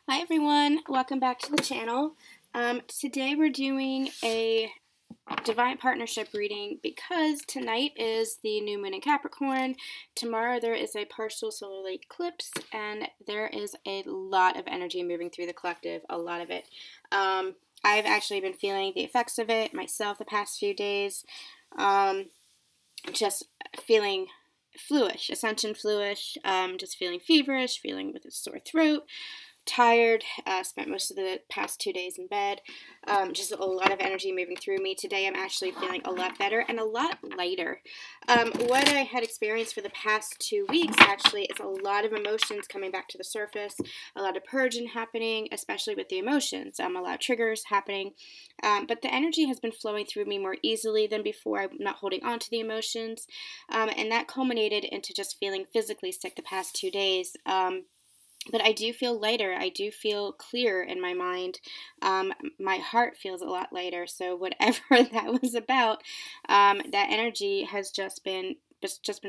Hi everyone, welcome back to the channel. Today we're doing a divine partnership reading because tonight is the new moon in Capricorn. Tomorrow there is a partial solar eclipse and there is a lot of energy moving through the collective, a lot of it. I've actually been feeling the effects of it myself the past few days. Just feeling fluish, ascension fluish, just feeling feverish, feeling with a sore throat. Tired, spent most of the past 2 days in bed, just a lot of energy moving through me. Today I'm actually feeling a lot better and a lot lighter. What I had experienced for the past 2 weeks actually is a lot of emotions coming back to the surface, a lot of purging happening, especially with the emotions, a lot of triggers happening, but the energy has been flowing through me more easily than before. I'm not holding on to the emotions, and that culminated into just feeling physically sick the past 2 days. But I do feel lighter. I do feel clear in my mind. My heart feels a lot lighter. So whatever that was about, that energy has just been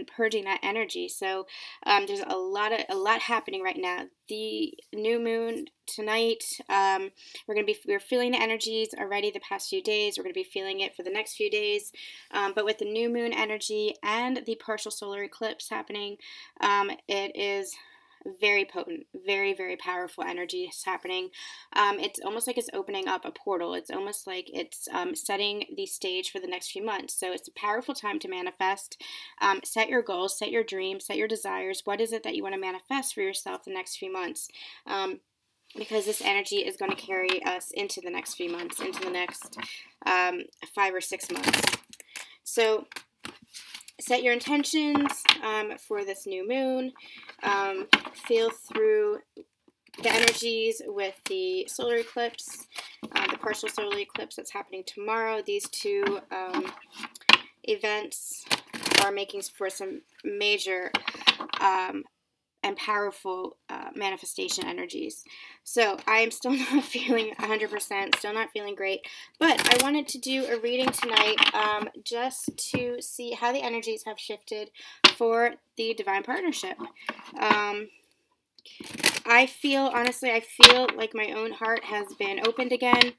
purging that energy. So there's a lot happening right now. The new moon tonight. We're feeling the energies already the past few days. We're going to be feeling it for the next few days. But with the new moon energy and the partial solar eclipse happening, it is very potent, very, very powerful energy is happening. It's almost like it's opening up a portal. It's almost like it's setting the stage for the next few months. So it's a powerful time to manifest. Set your goals, set your dreams, set your desires. What is it that you want to manifest for yourself the next few months? Because this energy is going to carry us into the next few months, into the next 5 or 6 months. So set your intentions for this new moon. Feel through the energies with the solar eclipse, the partial solar eclipse that's happening tomorrow. These two events are making for some major and powerful manifestation energies. So I am still not feeling 100%, still not feeling great, but I wanted to do a reading tonight just to see how the energies have shifted for the divine partnership. Honestly, I feel like my own heart has been opened again.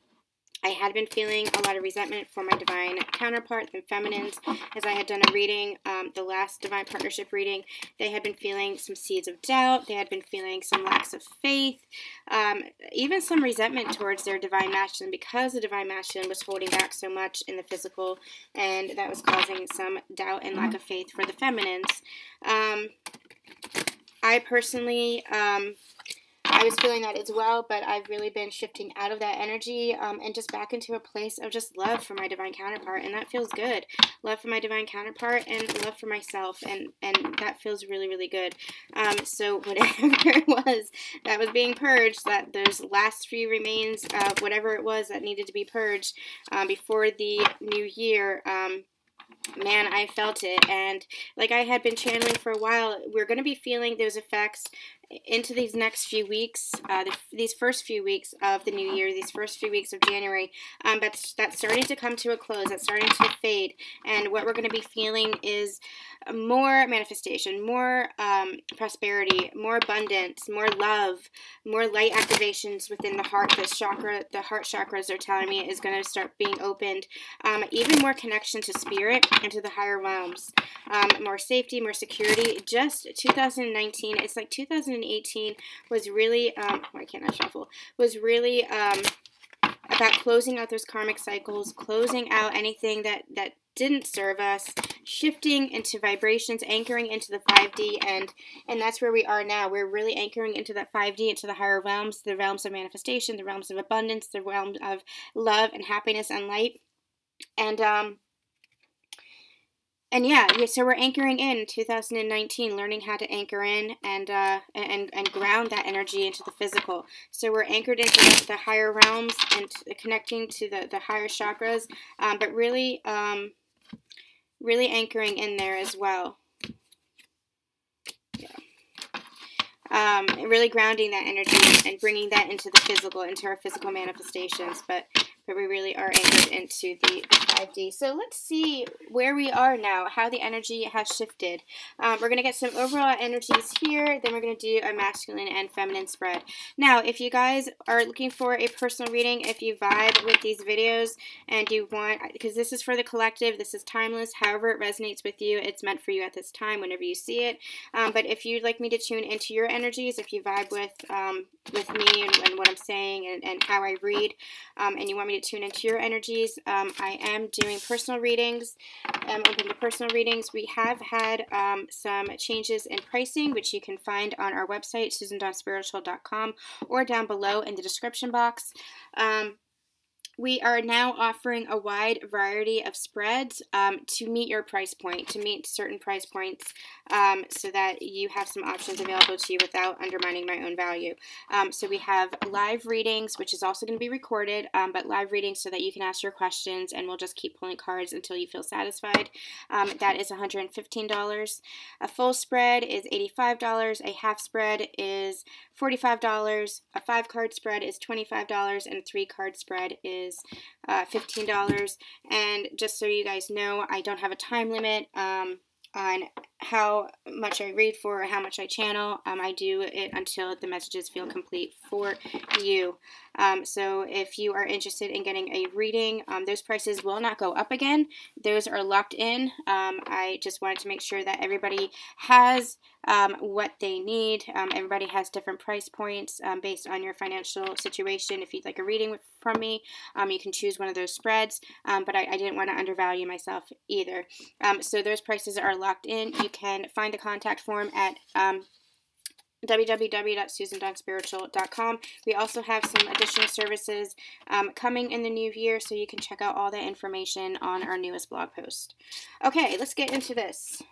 I had been feeling a lot of resentment for my divine counterpart, the feminines, as I had done a reading, the last divine partnership reading. They had been feeling some seeds of doubt. They had been feeling some lacks of faith, even some resentment towards their divine masculine because the divine masculine was holding back so much in the physical, and that was causing some doubt and lack of faith for the feminines. I personally, I was feeling that as well, but I've really been shifting out of that energy and just back into a place of just love for my divine counterpart, and that feels good. Love for my divine counterpart and love for myself, and that feels really, really good. So whatever it was that was being purged, that those last few remains of whatever it was that needed to be purged before the new year, man, I felt it. And like I had been channeling for a while, we're going to be feeling those effects into these next few weeks, these first few weeks of the new year, these first few weeks of January. That's starting to come to a close. That's starting to fade. And what we're going to be feeling is more manifestation, more prosperity, more abundance, more love, more light activations within the heart. This chakra, the heart chakras, they're telling me, is going to start being opened. Even more connection to spirit and to the higher realms. More safety, more security. Just 2019, it's like 2018 was really, why can't I shuffle? Was really about closing out those karmic cycles, closing out anything that didn't serve us, shifting into vibrations, anchoring into the 5D, and that's where we are now. We're really anchoring into that 5D, into the higher realms, the realms of manifestation, the realms of abundance, the realms of love and happiness and light. And yeah, so we're anchoring in 2019, learning how to anchor in and ground that energy into the physical. So we're anchored into the higher realms and connecting to the higher chakras, but really, really anchoring in there as well. Yeah. Really grounding that energy and bringing that into the physical, into our physical manifestations. But we really are anchored into the 5D. So let's see where we are now, how the energy has shifted. We're going to get some overall energies here, then we're going to do a masculine and feminine spread. Now, if you guys are looking for a personal reading, if you vibe with these videos and you want, because this is for the collective, this is timeless, however it resonates with you, it's meant for you at this time whenever you see it. But if you'd like me to tune into your energies, if you vibe with me and what I'm saying and how I read, and you want me to tune into your energies, I am doing personal readings. I'm open to personal readings. We have had some changes in pricing, which you can find on our website, susandonspiritual.com, or down below in the description box. We are now offering a wide variety of spreads to meet your price point, to meet certain price points, so that you have some options available to you without undermining my own value. So we have live readings, which is also going to be recorded, but live readings so that you can ask your questions, and we'll just keep pulling cards until you feel satisfied. That is $115. A full spread is $85. A half spread is $45. A 5-card spread is $25, and a 3-card spread is $15. And just so you guys know, I don't have a time limit on how much I read for or how much I channel. I do it until the messages feel complete for you. So if you are interested in getting a reading, those prices will not go up again. Those are locked in. I just wanted to make sure that everybody has what they need. Everybody has different price points based on your financial situation. If you'd like a reading from me, you can choose one of those spreads, but I didn't want to undervalue myself either. So those prices are locked in. You can find the contact form at www.susandonspiritual.com. We also have some additional services coming in the new year, so you can check out all the information on our newest blog post. Okay, let's get into this.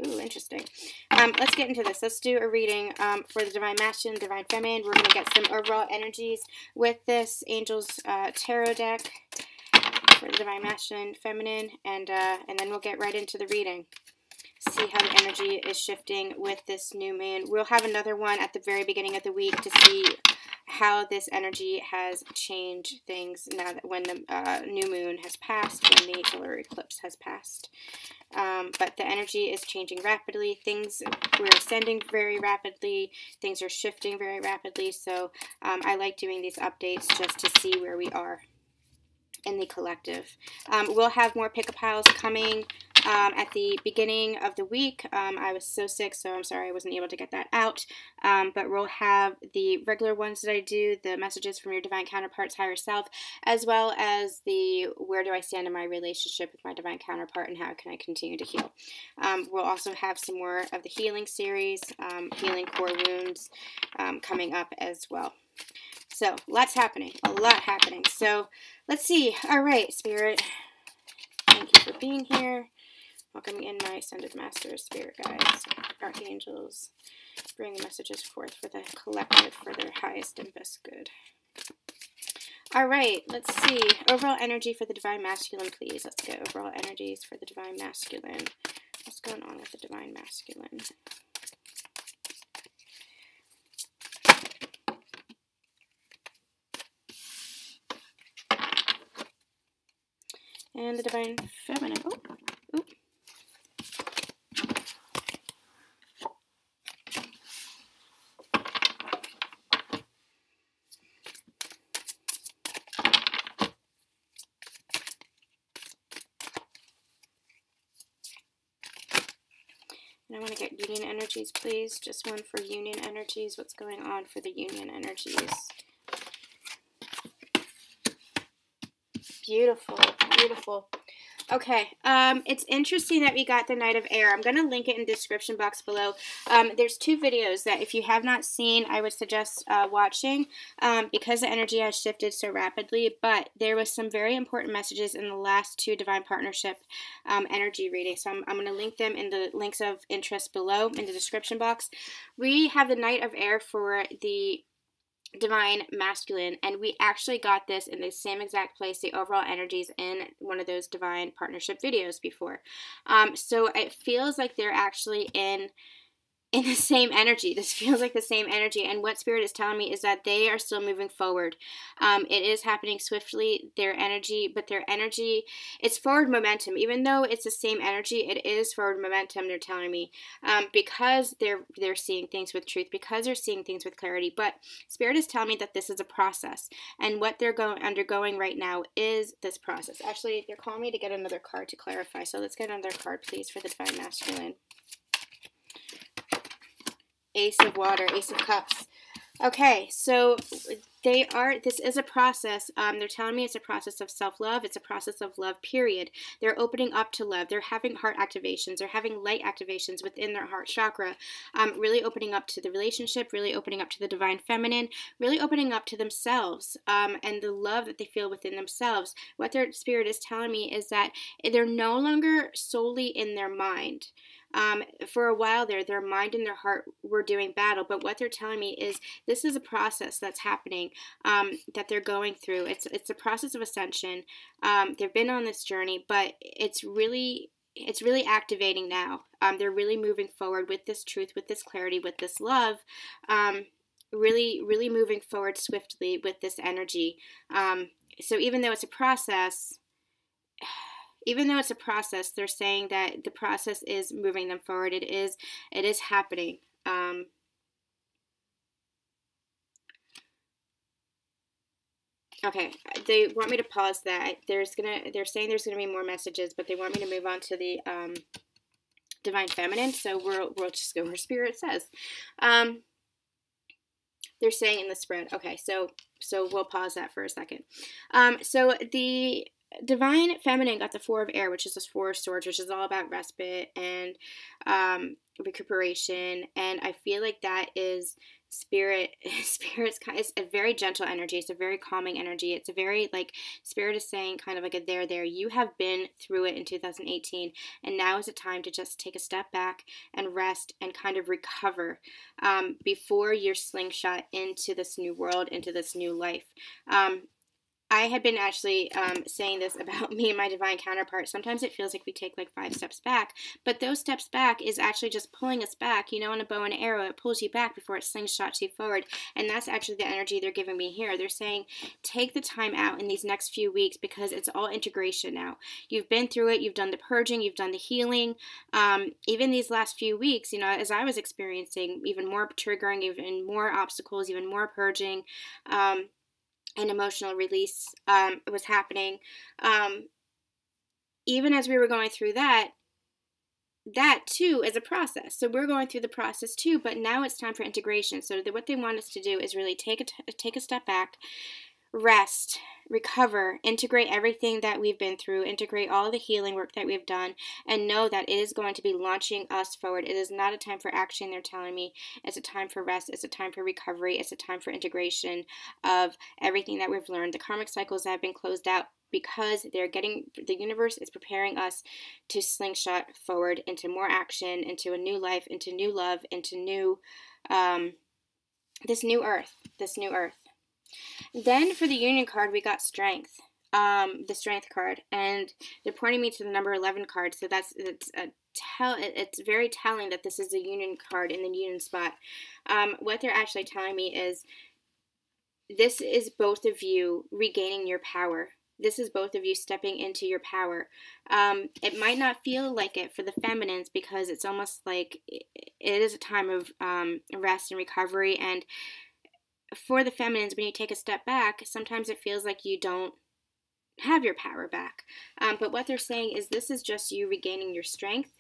Ooh, interesting. Let's get into this. Let's do a reading for the Divine Masculine, Divine Feminine. We're going to get some overall energies with this Angels Tarot deck for the Divine Masculine, Feminine, and then we'll get right into the reading. See how the energy is shifting with this new moon. We'll have another one at the very beginning of the week to see how this energy has changed things now that when the new moon has passed, when the solar eclipse has passed. But the energy is changing rapidly. We're ascending very rapidly. Things are shifting very rapidly. So I like doing these updates just to see where we are in the collective. We'll have more pick-a-piles coming at the beginning of the week. I was so sick, so I'm sorry I wasn't able to get that out. But we'll have the regular ones that I do, the messages from your divine counterpart's higher self, as well as the where do I stand in my relationship with my divine counterpart and how can I continue to heal. We'll also have some more of the healing series, healing core wounds, coming up as well. So, lots happening. A lot happening. So, let's see. All right, Spirit. Thank you for being here. Welcome in my Ascended Masters, Spirit Guides, Archangels. Bring messages forth for the collective for their highest and best good. All right, let's see. Overall energy for the Divine Masculine, please. Let's get overall energies for the Divine Masculine. What's going on with the Divine Masculine? And the Divine Feminine. Oh, ooh. And I want to get union energies, please. Just one for union energies. What's going on for the union energies? Beautiful, beautiful. Okay, it's interesting that we got the Knight of Air. I'm going to link it in the description box below. There's 2 videos that if you have not seen, I would suggest watching because the energy has shifted so rapidly, but there was some very important messages in the last 2 Divine Partnership energy readings. So I'm going to link them in the links of interest below in the description box. We have the Knight of Air for the Divine Masculine, and we actually got this in the same exact place, the overall energies, in one of those Divine Partnership videos before. So it feels like they're actually in in the same energy. This feels like the same energy. And what Spirit is telling me is that they are still moving forward. It is happening swiftly, their energy, but their energy, it's forward momentum. Even though it's the same energy, it is forward momentum, they're telling me, because they're seeing things with truth, because they're seeing things with clarity. But Spirit is telling me that this is a process. And what they're undergoing right now is this process. Actually, they're calling me to get another card to clarify. So let's get another card, please, for the Divine Masculine. Ace of Water, Ace of Cups. Okay, so this is a process. They're telling me it's a process of self-love. It's a process of love, period. They're opening up to love. They're having heart activations. They're having light activations within their heart chakra. Really opening up to the relationship, really opening up to the divine feminine, really opening up to themselves, and the love that they feel within themselves. What their Spirit is telling me is that they're no longer solely in their mind. For a while there, their mind and their heart were doing battle, but what they're telling me is this is a process that's happening, that they're going through. It's a process of ascension. They've been on this journey, but it's really activating now. They're really moving forward with this truth, with this clarity, with this love. Really moving forward swiftly with this energy. So even though it's a process, they're saying that the process is moving them forward. It is happening. Okay, they want me to pause that. They're saying there's gonna be more messages, but they want me to move on to the divine feminine. So we'll just go where Spirit says. They're saying in the spread. Okay, so we'll pause that for a second. So the divine feminine got the Four of Air, which is this Four of Swords, which is all about respite and recuperation. And I feel like that is Spirit's it's a very gentle energy. It's a very calming energy. It's a very, like, Spirit is saying kind of like a there. You have been through it in 2018, and now is the time to just take a step back and rest and kind of recover before you're slingshot into this new world, into this new life. I had been actually saying this about me and my divine counterpart. Sometimes it feels like we take like 5 steps back, but those steps back is actually just pulling us back. You know, in a bow and arrow, it pulls you back before it slingshots you forward. And that's actually the energy they're giving me here. They're saying, take the time out in these next few weeks because it's all integration now. You've been through it. You've done the purging. You've done the healing. Even these last few weeks, you know, as I was experiencing even more triggering, even more obstacles, even more purging, and emotional release was happening. Even as we were going through that too is a process. So we're going through the process too, but now it's time for integration. So what they want us to do is really take a step back, rest, recover, integrate everything that we've been through, integrate all the healing work that we've done, and know that it is going to be launching us forward. It is not a time for action, they're telling me. It's a time for rest. It's a time for recovery. It's a time for integration of everything that we've learned. The karmic cycles have been closed out because the universe is preparing us to slingshot forward into more action, into a new life, into new love, into new, this new earth. Then for the Union card, we got Strength, the Strength card, and they're pointing me to the number 11 card. So it's very telling that this is the Union card in the Union spot. What they're actually telling me is this is both of you regaining your power. This is both of you stepping into your power. It might not feel like it for the feminines because it's almost like it is a time of rest and recovery. And for the feminines, when you take a step back, sometimes it feels like you don't have your power back. But what they're saying is this is just you regaining your strength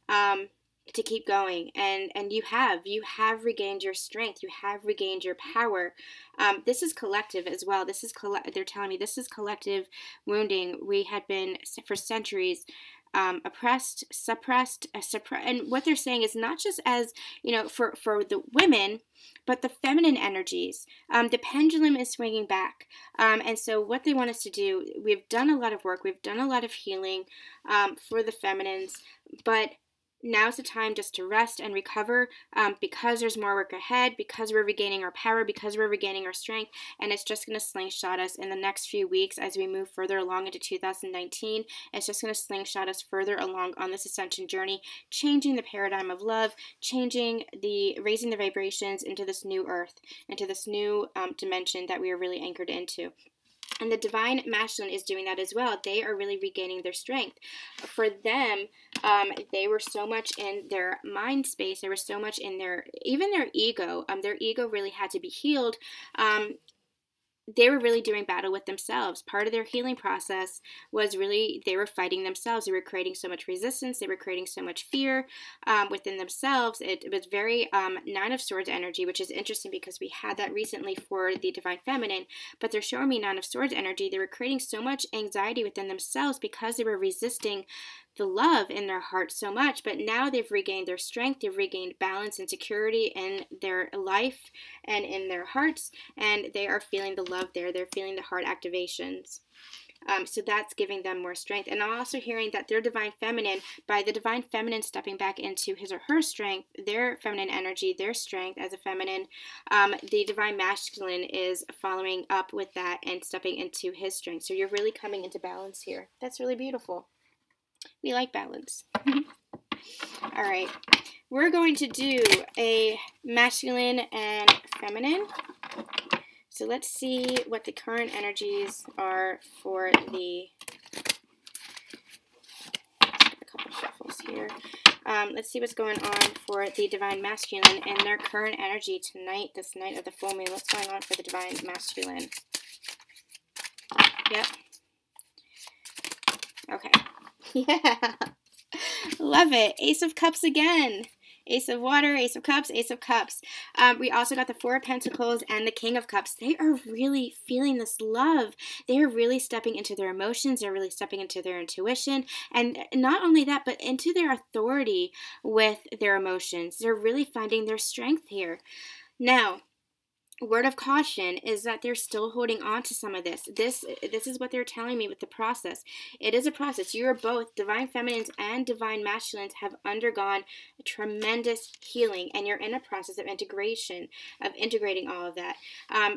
to keep going. And you have regained your strength. You have regained your power. This is collective as well. They're telling me this is collective wounding. We had been, for centuries, oppressed, suppressed, and what they're saying is not just as, you know, for the women, but the feminine energies. The pendulum is swinging back. And so what they want us to do, we've done a lot of work, we've done a lot of healing for the feminines, but now's the time just to rest and recover, because there's more work ahead, because we're regaining our power, because we're regaining our strength, and it's just going to slingshot us in the next few weeks as we move further along into 2019. It's just going to slingshot us further along on this ascension journey, changing the paradigm of love, raising the vibrations into this new earth, into this new dimension that we are really anchored into. And the divine masculine is doing that as well. They are really regaining their strength. For them, they were so much in their mind space. They were so much in even their ego. Their ego really had to be healed. They were really doing battle with themselves. Part of their healing process was really, they were fighting themselves. They were creating so much resistance. They were creating so much fear within themselves. It was very Nine of Swords energy, which is interesting because we had that recently for the Divine Feminine, but they're showing me Nine of Swords energy. They were creating so much anxiety within themselves because they were resisting the love in their heart so much, but now they've regained their strength, they've regained balance and security in their life and in their hearts, and they are feeling the love there. They're feeling the heart activations. So that's giving them more strength. And I'm also hearing that their Divine Feminine, by the Divine Feminine stepping back into his or her strength, their feminine energy, their strength as a feminine, the Divine Masculine is following up with that and stepping into his strength. So you're really coming into balance here. That's really beautiful. We like balance. All right. We're going to do a masculine and feminine. So let's see what the current energies are for the... Let's get a couple shuffles here. Let's see what's going on for the Divine Masculine and their current energy tonight, this night of the full moon. What's going on for the Divine Masculine? Yep. Okay. Yeah. Love it. Ace of Cups again. Ace of Water, Ace of Cups, Ace of Cups. We also got the Four of Pentacles and the King of Cups. They are really feeling this love. They are really stepping into their emotions. They're really stepping into their intuition. And not only that, but into their authority with their emotions. They're really finding their strength here. Now, word of caution is that they're still holding on to some of this. This is what they're telling me with the process. It is a process. You are both, Divine Feminines and Divine Masculines, have undergone a tremendous healing, and you're in a process of integration, of integrating all of that.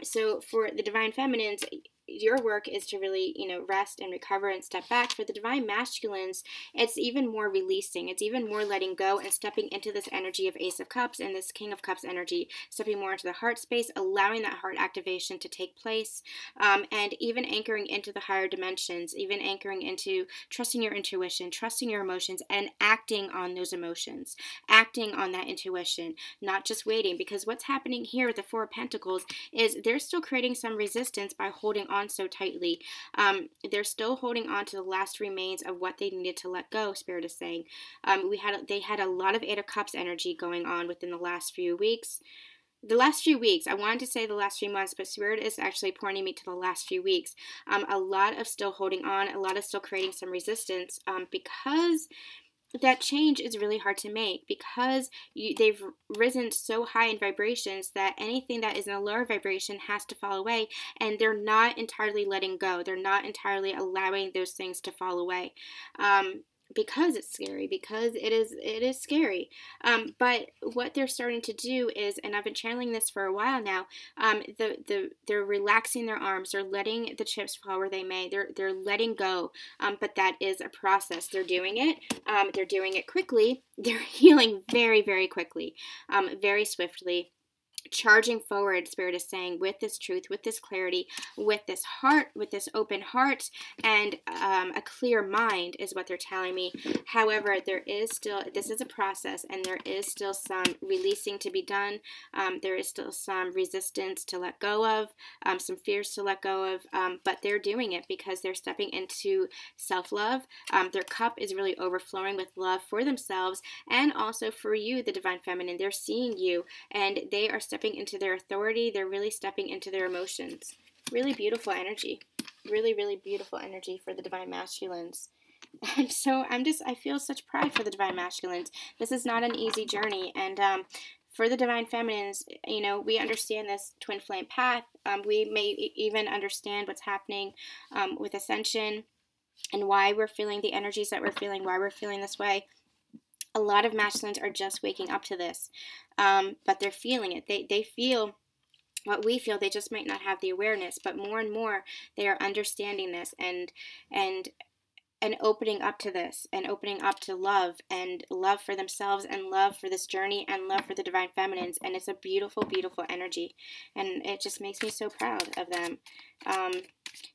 So for the Divine Feminines, your work is to really, rest and recover and step back. For the Divine Masculines, it's even more releasing. It's even more letting go and stepping into this energy of Ace of Cups and this King of Cups energy, stepping more into the heart space, allowing that heart activation to take place, and even anchoring into the higher dimensions, even anchoring into trusting your intuition, trusting your emotions, and acting on those emotions, acting on that intuition, not just waiting. Because what's happening here with the Four of Pentacles is they're still creating some resistance by holding on so tightly. They're still holding on to the last remains of what they needed to let go, Spirit is saying. They had a lot of Eight of Cups energy going on within the last few weeks. The last few weeks, I wanted to say the last few months, but Spirit is actually pointing me to the last few weeks. A lot of still holding on, a lot of still creating some resistance, because that change is really hard to make, because they've risen so high in vibrations that anything that is in a lower vibration has to fall away, and they're not entirely letting go. They're not entirely allowing those things to fall away. Because it's scary, because it is scary. But what they're starting to do is, and I've been channeling this for a while now, they're relaxing their arms, they're letting the chips fall where they may, they're letting go, but that is a process. They're doing it quickly, they're healing very, very quickly, very swiftly, charging forward, Spirit is saying, with this truth, with this clarity, with this heart, with this open heart, and a clear mind is what they're telling me. However, this is a process, and there is still some releasing to be done. There is still some resistance to let go of, some fears to let go of, but they're doing it because they're stepping into self-love. Their cup is really overflowing with love for themselves and also for you, the Divine Feminine. They're seeing you, and they are stepping into their authority. They're really stepping into their emotions. Really beautiful energy. Really, really beautiful energy for the Divine Masculines. I feel such pride for the Divine Masculines. This is not an easy journey, and for the Divine Feminines, we understand this twin flame path. We may even understand what's happening with ascension and why we're feeling the energies that we're feeling, why we're feeling this way. A lot of masculines are just waking up to this, but they're feeling it. They feel what we feel. They just might not have the awareness, but more and more they are understanding this and opening up to this, and opening up to love, and love for themselves, and love for this journey, and love for the divine feminines. And it's a beautiful, beautiful energy, and it just makes me so proud of them.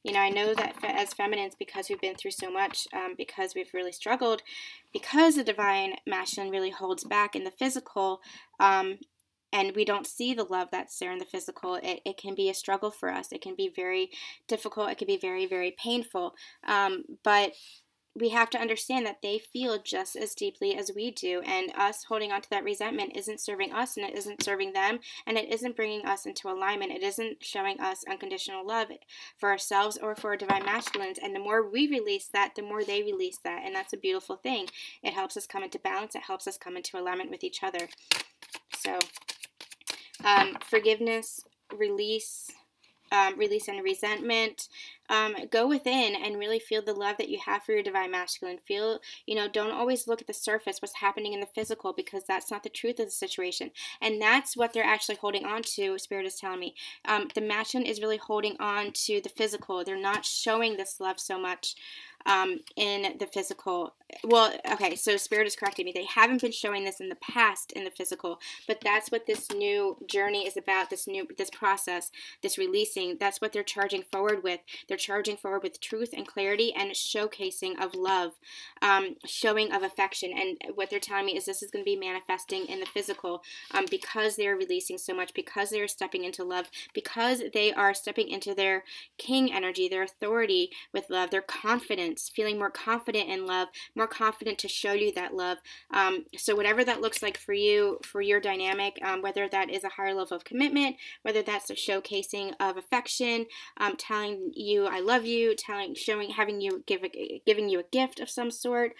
You know, I know that as feminines, because we've been through so much, because we've really struggled, because the divine masculine really holds back in the physical, and we don't see the love that's there in the physical, it can be a struggle for us. It can be very difficult. It can be very, very painful. But we have to understand that they feel just as deeply as we do, and us holding on to that resentment isn't serving us, and it isn't serving them, and it isn't bringing us into alignment. It isn't showing us unconditional love for ourselves or for our divine masculines. And the more we release that, the more they release that, and that's a beautiful thing. It helps us come into balance. It helps us come into alignment with each other. So forgiveness, release and resentment. Go within and really feel the love that you have for your divine masculine. Feel, you know, don't always look at the surface, what's happening in the physical, because that's not the truth of the situation. And that's what they're actually holding on to, Spirit is telling me. The masculine is really holding on to the physical. They're not showing this love so much in the physical. Well, okay, so Spirit is correcting me. They haven't been showing this in the past in the physical, but that's what this new journey is about, this process, this releasing. That's what they're charging forward with. They're charging forward with truth and clarity and showcasing of love, showing of affection. And what they're telling me is this is going to be manifesting in the physical, because they're releasing so much, because they're stepping into love, because they are stepping into their king energy, their authority with love, their confidence, feeling more confident in love, more confident to show you that love. So whatever that looks like for you, for your dynamic, whether that is a higher level of commitment, whether that's a showcasing of affection, telling you I love you, giving you a gift of some sort,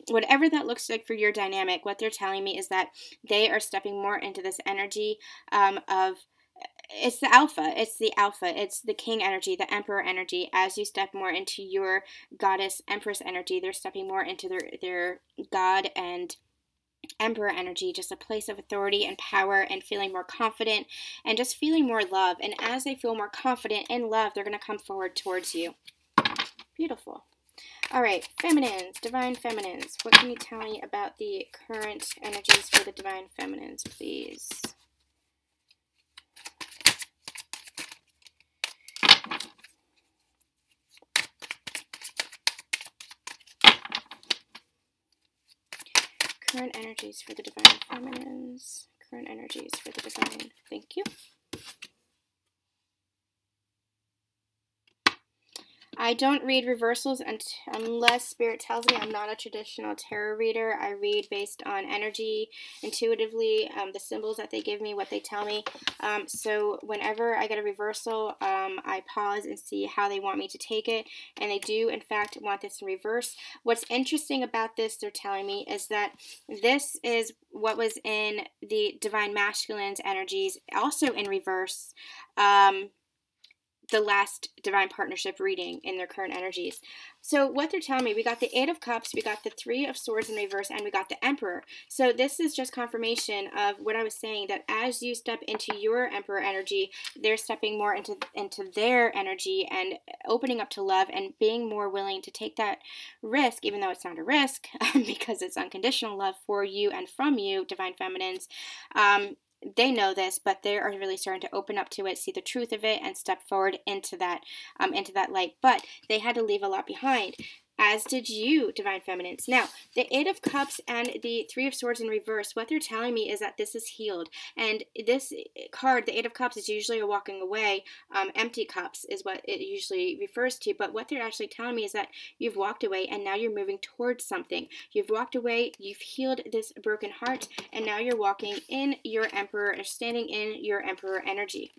whatever that looks like for your dynamic, what they're telling me is that they are stepping more into this energy of, it's the alpha, it's the king energy, the emperor energy. As you step more into your goddess empress energy, they're stepping more into their god and emperor energy, just a place of authority and power, and feeling more confident and just feeling more love. And as they feel more confident in love, they're going to come forward towards you. Beautiful. All right, feminines, divine feminines. What can you tell me about the current energies for the divine feminines, please? Current energies for the divine feminines. Current energies for the divine. Thank you. I don't read reversals unless Spirit tells me. I'm not a traditional tarot reader. I read based on energy, intuitively, the symbols that they give me, what they tell me. So whenever I get a reversal, I pause and see how they want me to take it. And they do, in fact, want this in reverse. What's interesting about this, they're telling me, is that this is what was in the divine masculine's energies, also in reverse. The last divine partnership reading in their current energies. So what they're telling me, we got the Eight of Cups, we got the Three of Swords in reverse, and we got the Emperor. So this is just confirmation of what I was saying, that as you step into your Emperor energy, they're stepping more into their energy and opening up to love and being more willing to take that risk, even though it's not a risk, because it's unconditional love for you and from you, divine feminines. They know this, but they are really starting to open up to it, see the truth of it, and step forward into that light. But they had to leave a lot behind, as did you, divine feminines. Now, the Eight of Cups and the Three of Swords in reverse, what they're telling me is that this is healed. And this card, the Eight of Cups, is usually a walking away. Empty cups is what it usually refers to. But what they're actually telling me is that you've walked away and now you're moving towards something. You've walked away, you've healed this broken heart, and now you're walking in your Emperor, or standing in your Emperor energy.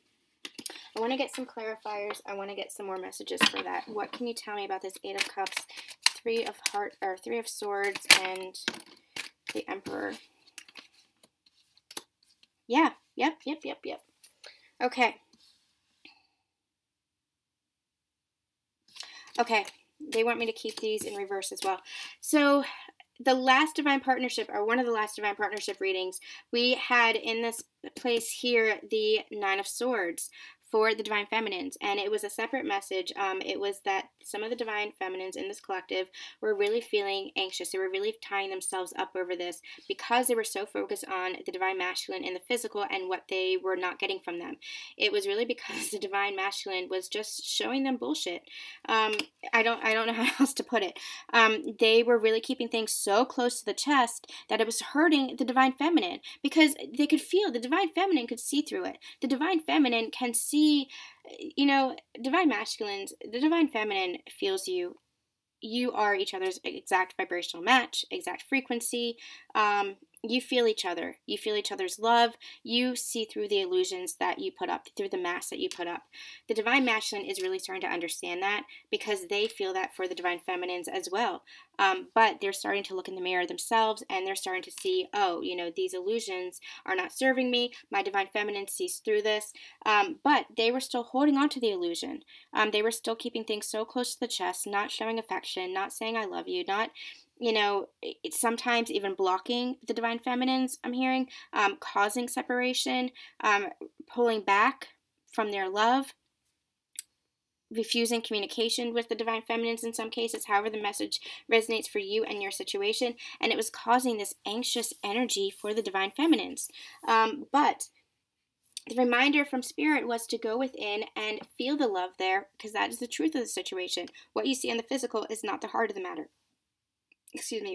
I want to get some clarifiers. I want to get some more messages for that. What can you tell me about this Eight of Cups, Three of Swords, and the Emperor? Yeah. Yep. Okay. Okay. They want me to keep these in reverse as well. So the last divine partnership, or one of the last divine partnership readings, we had in this place here the Nine of Swords for the divine feminines, and it was a separate message. It was that some of the divine feminines in this collective were really feeling anxious. They were really tying themselves up over this because they were so focused on the divine masculine in the physical and what they were not getting from them. It was really because the divine masculine was just showing them bullshit. I don't know how else to put it. They were really keeping things so close to the chest that it was hurting the divine feminine, because they could feel, the divine feminine could see through it. The divine feminine can see, divine masculines, the divine feminine feels you. You are each other's exact vibrational match, exact frequency. You feel each other. You feel each other's love. You see through the illusions that you put up, through the mask that you put up. The divine masculine is really starting to understand that, because they feel that for the divine feminines as well. But they're starting to look in the mirror themselves, and they're starting to see, oh, these illusions are not serving me. My divine feminine sees through this. But they were still holding on to the illusion. They were still keeping things so close to the chest, not showing affection, not saying I love you, not, it's sometimes even blocking the divine feminines, I'm hearing, causing separation, pulling back from their love, refusing communication with the divine feminines in some cases, however the message resonates for you and your situation. And it was causing this anxious energy for the divine feminines. But the reminder from Spirit was to go within and feel the love there, because that is the truth of the situation. What you see in the physical is not the heart of the matter.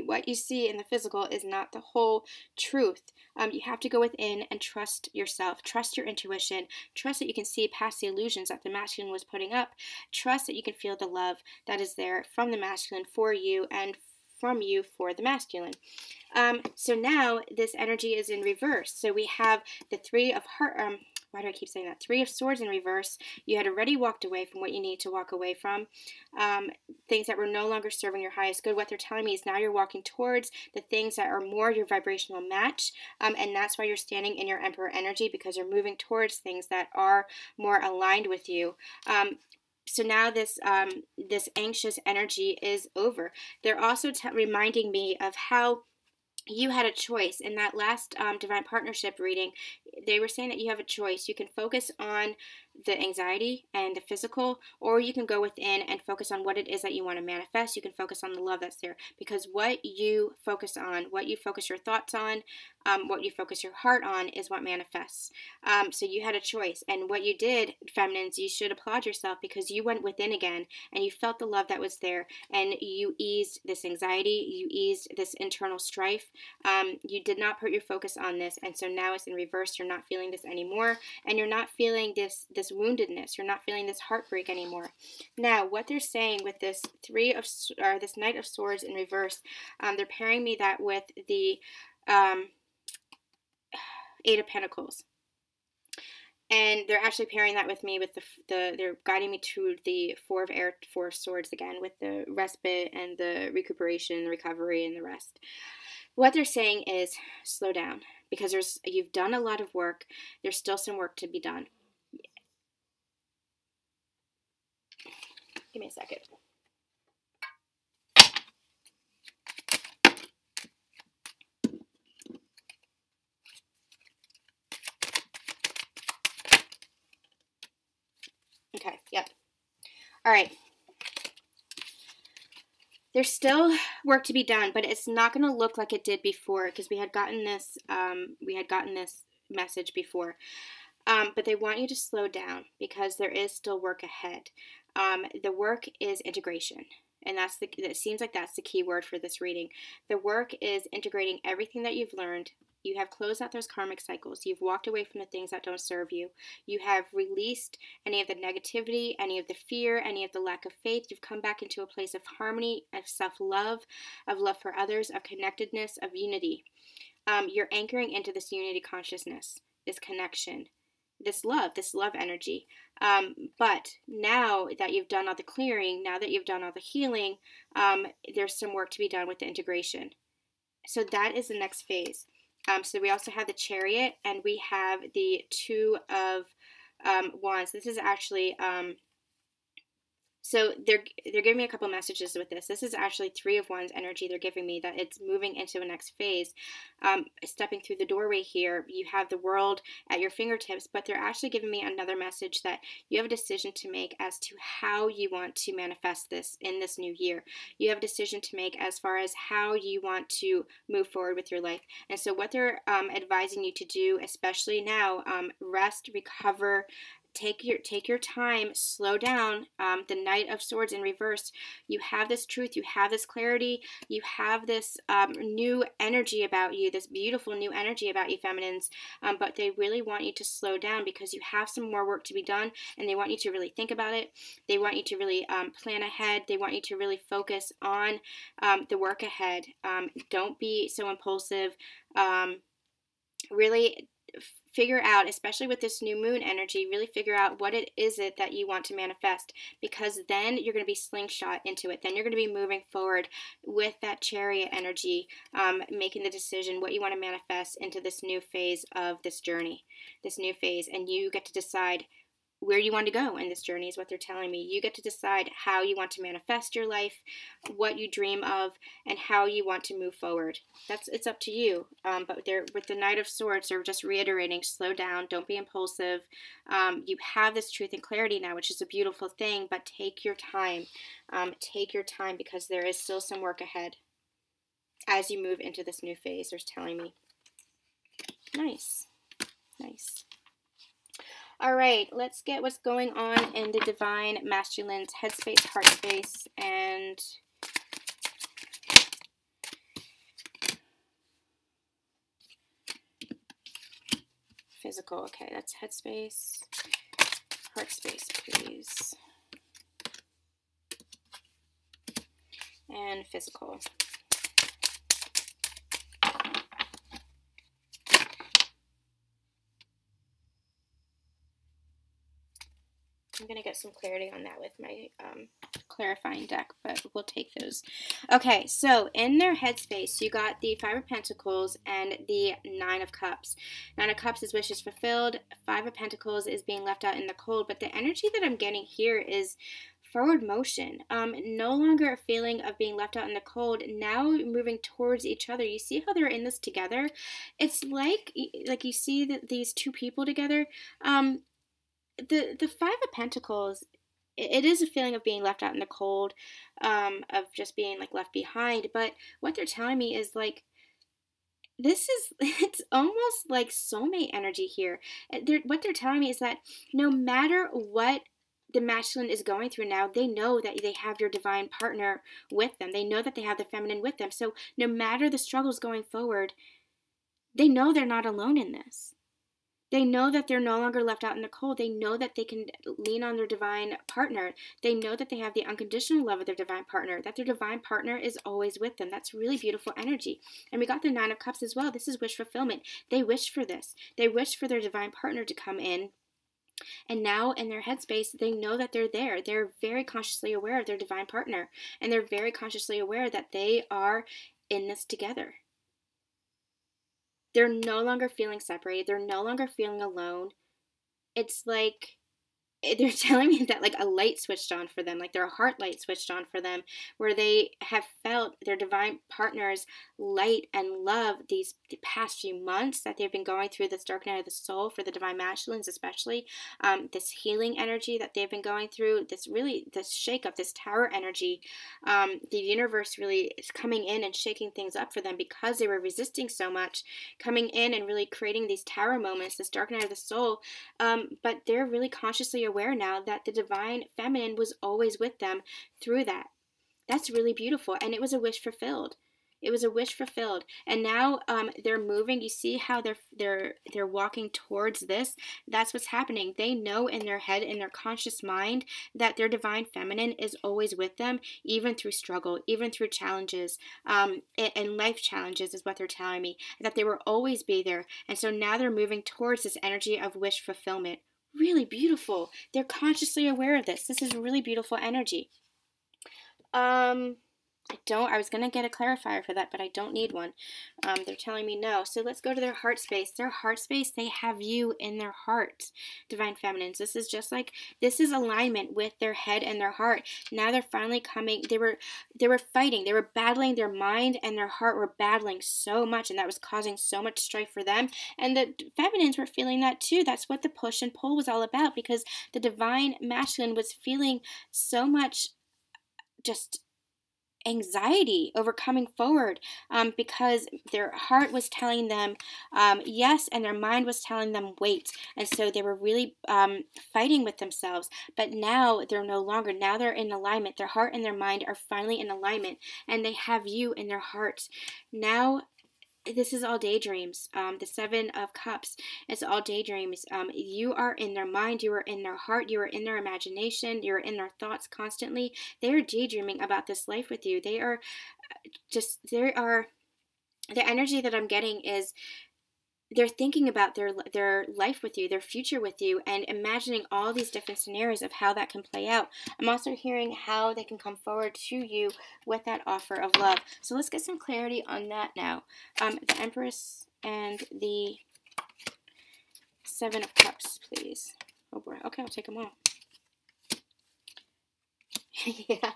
What you see in the physical is not the whole truth. You have to go within and trust yourself, trust your intuition, trust that you can see past the illusions that the masculine was putting up, trust that you can feel the love that is there from the masculine for you and from you for the masculine. So now this energy is in reverse. So we have the Three of Hearts. Why do I keep saying that? Three of Swords in reverse. You had already walked away from what you need to walk away from. Things that were no longer serving your highest good. What they're telling me is now you're walking towards the things that are more your vibrational match. And that's why you're standing in your Emperor energy, because you're moving towards things that are more aligned with you. So now this anxious energy is over. They're also reminding me of how you had a choice in that last divine partnership reading. They were saying that you have a choice. You can focus on the anxiety and the physical, or you can go within and focus on what it is that you want to manifest. You can focus on the love that's there, because what you focus on, what you focus your thoughts on, what you focus your heart on is what manifests. So you had a choice, and what you did, feminines, you should applaud yourself, because you went within again and you felt the love that was there, and you eased this anxiety, you eased this internal strife. You did not put your focus on this, and so now it's in reverse. You're not feeling this anymore, and you're not feeling this woundedness. You're not feeling this heartbreak anymore. Now, what they're saying with this this Knight of Swords in reverse, they're pairing me that with the Eight of Pentacles. And they're actually pairing that with me with they're guiding me to the Four of Swords again, with the respite and the recuperation, the recovery, and the rest. What they're saying is slow down, because you've done a lot of work. There's still some work to be done. Give me a second. Okay, yep. All right. There's still work to be done, but it's not going to look like it did before, because we had gotten this message before. But they want you to slow down, because there is still work ahead. The work is integration, and it seems like that's the key word for this reading. The work is integrating everything that you've learned. You have closed out those karmic cycles. You've walked away from the things that don't serve you. You have released any of the negativity, any of the fear, any of the lack of faith. You've come back into a place of harmony, of self-love, of love for others, of connectedness, of unity. You're anchoring into this unity consciousness, this connection, this love energy. But now that you've done all the clearing, now that you've done all the healing, there's some work to be done with the integration. So that is the next phase. So we also have the Chariot, and we have the Two of Wands. This is actually So they're giving me a couple messages with this. This is actually 3 of Wands energy they're giving me, that it's moving into the next phase. Stepping through the doorway here, you have the world at your fingertips, but they're actually giving me another message that you have a decision to make as to how you want to manifest this in this new year. You have a decision to make as far as how you want to move forward with your life. And so what they're advising you to do, especially now, rest, recover, take your time, slow down. The Knight of Swords in reverse, you have this truth, you have this clarity, you have this new energy about you, this beautiful new energy about you, feminines, but they really want you to slow down because you have some more work to be done, and they want you to really think about it. They want you to really plan ahead. They want you to really focus on the work ahead. Don't be so impulsive. Really figure out, especially with this new moon energy, really figure out what it is that you want to manifest, because then you're going to be slingshot into it. Then you're going to be moving forward with that Chariot energy, making the decision what you want to manifest into this new phase of this journey, this new phase. And you get to decide where you want to go in this journey, is what they're telling me. You get to decide how you want to manifest your life, what you dream of, and how you want to move forward. It's up to you. But they're, with the Knight of Swords, they're just reiterating, slow down, don't be impulsive. You have this truth and clarity now, which is a beautiful thing, but take your time. Take your time, because there is still some work ahead as you move into this new phase, they're telling me. Nice. Nice. All right, let's get what's going on in the Divine Masculine's headspace, heart space, and physical. Okay, that's headspace, heart space, please, and physical. I'm going to get some clarity on that with my clarifying deck, but we'll take those. Okay, so in their headspace, you got the 5 of Pentacles and the 9 of Cups. 9 of Cups is wishes fulfilled. 5 of Pentacles is being left out in the cold, but the energy that I'm getting here is forward motion. No longer a feeling of being left out in the cold, now moving towards each other. You see how they're in this together? It's like you see these two people together. The 5 of Pentacles, it is a feeling of being left out in the cold, of just being like left behind. But what they're telling me is like, it's almost like soulmate energy here. What they're telling me is that no matter what the masculine is going through now, they know that they have your divine partner with them. They know that they have the feminine with them. So no matter the struggles going forward, they know they're not alone in this. They know that they're no longer left out in the cold. They know that they can lean on their divine partner. They know that they have the unconditional love of their divine partner, that their divine partner is always with them. That's really beautiful energy. And we got the 9 of Cups as well. This is wish fulfillment. They wished for this. They wished for their divine partner to come in. And now in their headspace, they know that they're there. They're very consciously aware of their divine partner. And they're very consciously aware that they are in this together. They're no longer feeling separated. They're no longer feeling alone. It's like they're telling me that like a light switched on for them, like their heart light switched on for them, where they have felt their divine partner's light and love the past few months that they've been going through this dark night of the soul, for the divine masculines especially, this healing energy that they've been going through, this shake-up, this tower energy. The universe really is coming in and shaking things up for them because they were resisting so much, coming in and really creating these tower moments, this dark night of the soul, but they're really consciously aware now that the divine feminine was always with them through that. That's really beautiful, and it was a wish fulfilled. It was a wish fulfilled, and now they're moving. You see how they're walking towards this. That's what's happening. They know in their head, in their conscious mind, that their divine feminine is always with them, even through struggle, even through challenges, and life challenges is what they're telling me. That they will always be there, and so now they're moving towards this energy of wish fulfillment. Really beautiful. They're consciously aware of this. This is really beautiful energy. I was going to get a clarifier for that, but I don't need one. They're telling me no. So let's go to their heart space. Their heart space, they have you in their heart, Divine Feminines. This is just like, this is alignment with their head and their heart. Now they're finally coming. They were fighting. They were battling. Their mind and their heart were battling so much, and that was causing so much strife for them. And the feminines were feeling that too. That's what the push and pull was all about, because the Divine Masculine was feeling so much just anxiety over coming forward, because their heart was telling them yes, and their mind was telling them wait. And so they were really fighting with themselves. But now they're no longer. Now they're in alignment. Their heart and their mind are finally in alignment, and they have you in their heart. Now this is all daydreams. The Seven of Cups, it's all daydreams. You are in their mind, you are in their heart, you are in their imagination, you're in their thoughts constantly. They are daydreaming about this life with you. The energy that I'm getting is they're thinking about their life with you, their future with you, and imagining all these different scenarios of how that can play out. I'm also hearing how they can come forward to you with that offer of love. So let's get some clarity on that now. The Empress and the Seven of Cups, please. Oh boy. Okay, I'll take them all. Yeah.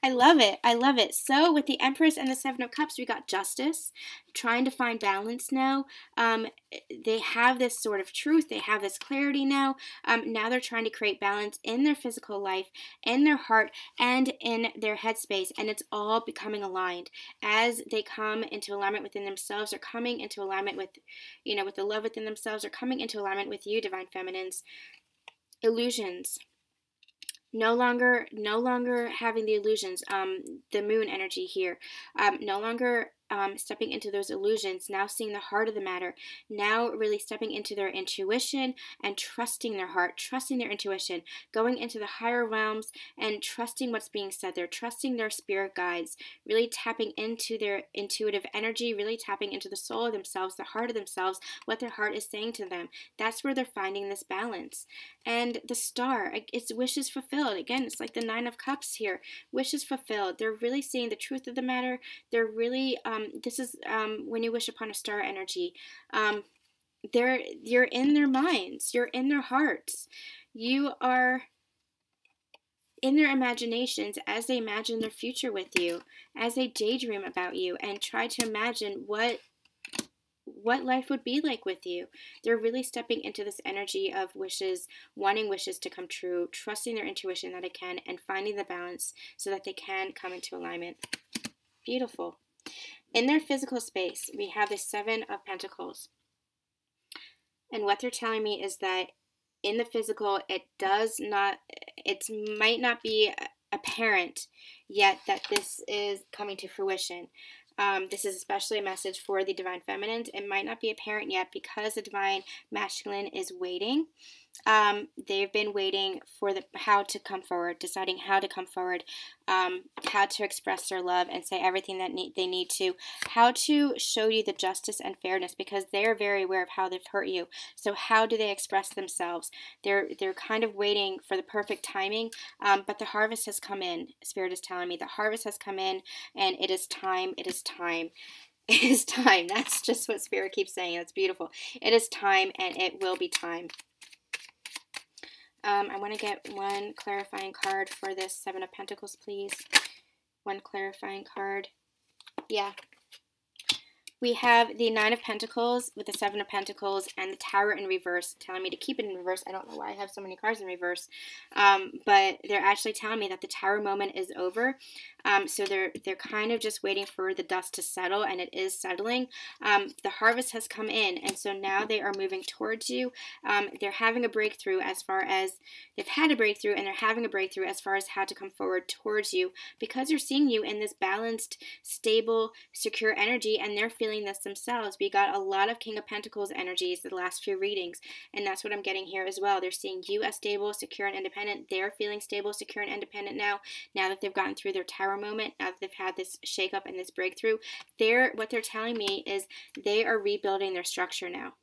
I love it. I love it. So with the Empress and the Seven of Cups, we got justice, trying to find balance now. They have this sort of truth. They have this clarity now. Now they're trying to create balance in their physical life, in their heart, and in their headspace. And it's all becoming aligned. As they come into alignment within themselves, or coming into alignment with, with the love within themselves, or coming into alignment with you, Divine Feminines. Illusions. No longer having the illusions, the moon energy here, no longer stepping into those illusions, now seeing the heart of the matter, now really stepping into their intuition and trusting their heart, trusting their intuition, going into the higher realms and trusting what's being said there, trusting their spirit guides, really tapping into their intuitive energy, really tapping into the soul of themselves, the heart of themselves, what their heart is saying to them. That's where they're finding this balance. And the Star, it's wishes fulfilled. Again, it's like the Nine of Cups here. Wishes fulfilled. They're really seeing the truth of the matter. They're really, this is when you wish upon a star energy. You're in their minds. You're in their hearts. You are in their imaginations as they imagine their future with you, as they daydream about you and try to imagine what life would be like with you. They're really stepping into this energy of wishes, wanting wishes to come true, trusting their intuition that it can, and finding the balance so that they can come into alignment. Beautiful. In their physical space, we have the Seven of Pentacles. And what they're telling me is that in the physical, it might not be apparent yet that this is coming to fruition. This is especially a message for the Divine Feminines. It might not be apparent yet because the Divine Masculine is waiting. They've been waiting for how to come forward, deciding how to come forward, how to express their love and say everything that they need to, how to show you the justice and fairness, because they're very aware of how they've hurt you. So how do they express themselves? They're kind of waiting for the perfect timing, but the harvest has come in. Spirit is telling me the harvest has come in, and it is time. It is time. It is time. That's just what Spirit keeps saying. That's beautiful. It is time, and it will be time. I want to get one clarifying card for this Seven of Pentacles, please. One clarifying card. Yeah. We have the Nine of Pentacles with the Seven of Pentacles and the Tower in reverse, telling me to keep it in reverse. I don't know why I have so many cards in reverse, but they're actually telling me that the Tower moment is over. So they're kind of just waiting for the dust to settle, and it is settling. The harvest has come in, and so now they are moving towards you. They're having a breakthrough as far as they've had a breakthrough, and they're having a breakthrough as far as how to come forward towards you, because they're seeing you in this balanced, stable, secure energy, and they're feeling this themselves. We got a lot of King of Pentacles energies the last few readings, and that's what I'm getting here as well. They're seeing you as stable, secure, and independent. They're feeling stable, secure, and independent now that they've gotten through their Tower moment, now that they've had this shake-up and this breakthrough. What they're telling me is they are rebuilding their structure now.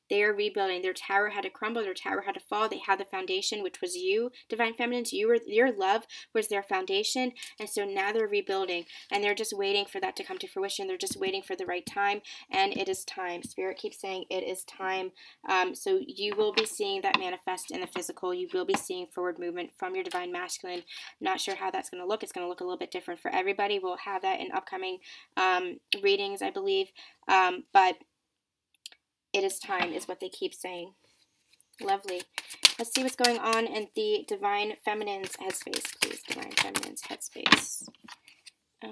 They are rebuilding. Their tower had to crumble. Their tower had to fall. They had the foundation, which was you, Divine Feminines. Your love was their foundation. And so now they're rebuilding. And they're just waiting for that to come to fruition. They're just waiting for the right time. And it is time. Spirit keeps saying it is time. So you will be seeing that manifest in the physical. You will be seeing forward movement from your Divine Masculine. Not sure how that's going to look. It's going to look a little bit different for everybody. We'll have that in upcoming readings, I believe. But it is time, is what they keep saying. Lovely. Let's see what's going on in the Divine Feminine's headspace, please. Divine Feminine's headspace. No,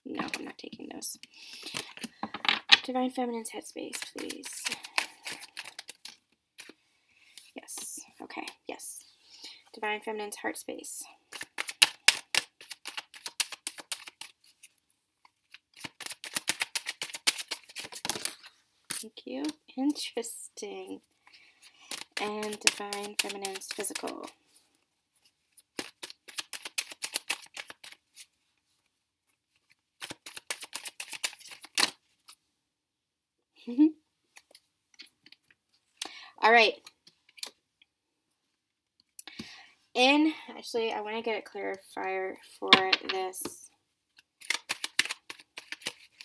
I'm not taking those. Divine Feminine's headspace, please. Yes. Okay. Yes. Divine Feminine's heart space. Thank you. Interesting. And Divine Feminine's physical. All right. Actually, I want to get a clarifier for this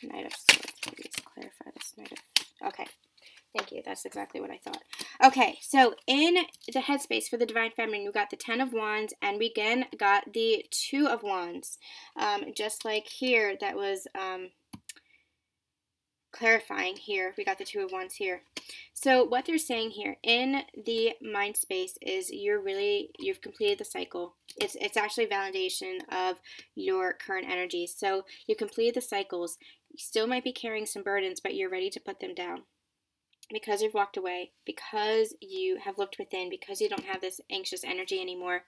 Knight of Swords. Please clarify this Knight of... Okay. Thank you. That's exactly what I thought. Okay, so in the headspace for the Divine Feminine, we got the Ten of Wands, and we again got the Two of Wands. Just like here, that was clarifying here. We got the Two of Wands here. So what they're saying here in the mind space is you've completed the cycle. It's actually validation of your current energy. So you completed the cycles. You still might be carrying some burdens, but you're ready to put them down. Because you've walked away, because you have looked within, because you don't have this anxious energy anymore,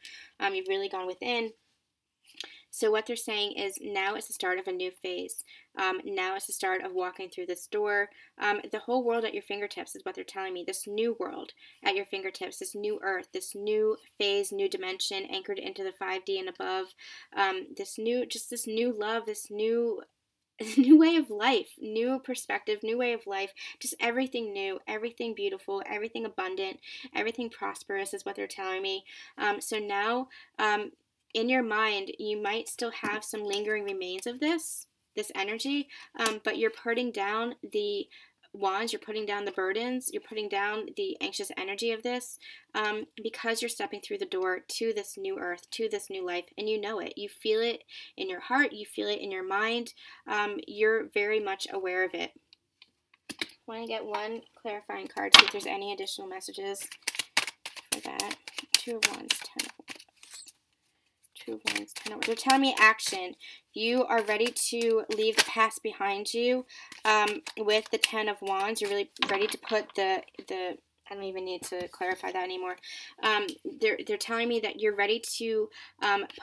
you've really gone within. So what they're saying is now is the start of a new phase. Now is the start of walking through this door. The whole world at your fingertips is what they're telling me. This new world at your fingertips, this new earth, this new phase, new dimension, anchored into the 5D and above. This new love, this new way of life, new perspective, new way of life, just everything new, everything beautiful, everything abundant, everything prosperous is what they're telling me. So now, in your mind, you might still have some lingering remains of this energy, but you're putting down the wands, you're putting down the burdens, you're putting down the anxious energy of this, because you're stepping through the door to this new earth, to this new life, and you know it. You feel it in your heart, you feel it in your mind, you're very much aware of it. I want to get one clarifying card, see if there's any additional messages for that. Two of Wands, Ten of Wands. Two of Wands, Ten of Wands. They're telling me action. You are ready to leave the past behind you. With the Ten of Wands, you're really ready to put the I don't even need to clarify that anymore. They're telling me that you're ready to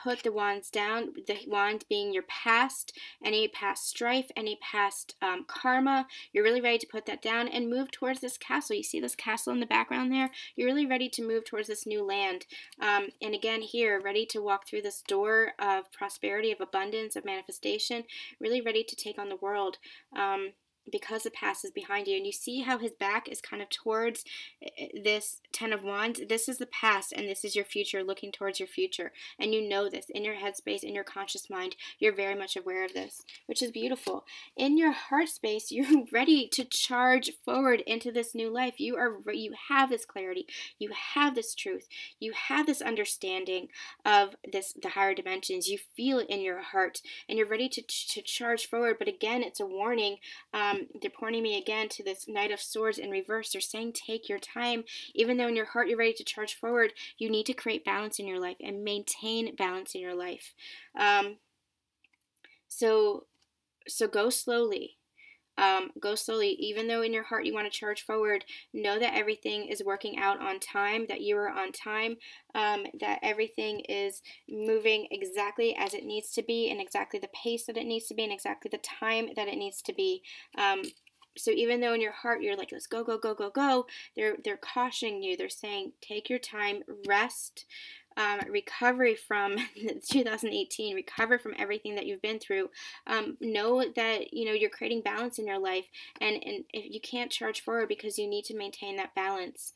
put the wands down, the wand being your past, any past strife, any past karma. You're really ready to put that down and move towards this castle. You see this castle in the background there? You're really ready to move towards this new land. And again here, ready to walk through this door of prosperity, of abundance, of manifestation, really ready to take on the world. Because the past is behind you, and you see how his back is kind of towards this Ten of Wands. This is the past, and this is your future, looking towards your future, and you know this in your headspace, in your conscious mind. You're very much aware of this, which is beautiful. In your heart space, you're ready to charge forward into this new life. You have this clarity, you have this truth, you have this understanding of the higher dimensions. You feel it in your heart, and you're ready to charge forward. But again, it's a warning. They're pointing me again to this Knight of Swords in reverse. They're saying take your time. Even though in your heart you're ready to charge forward, you need to create balance in your life and maintain balance in your life. So go slowly. Go slowly. Even though in your heart you want to charge forward, know that everything is working out on time, that you are on time, that everything is moving exactly as it needs to be, and exactly the pace that it needs to be, and exactly the time that it needs to be. So even though in your heart you're like, let's go, go, go, go, go, they're cautioning you. They're saying, take your time, rest, recovery from 2018, recover from everything that you've been through. Know that, you know, you're creating balance in your life, and if you can't charge forward because you need to maintain that balance.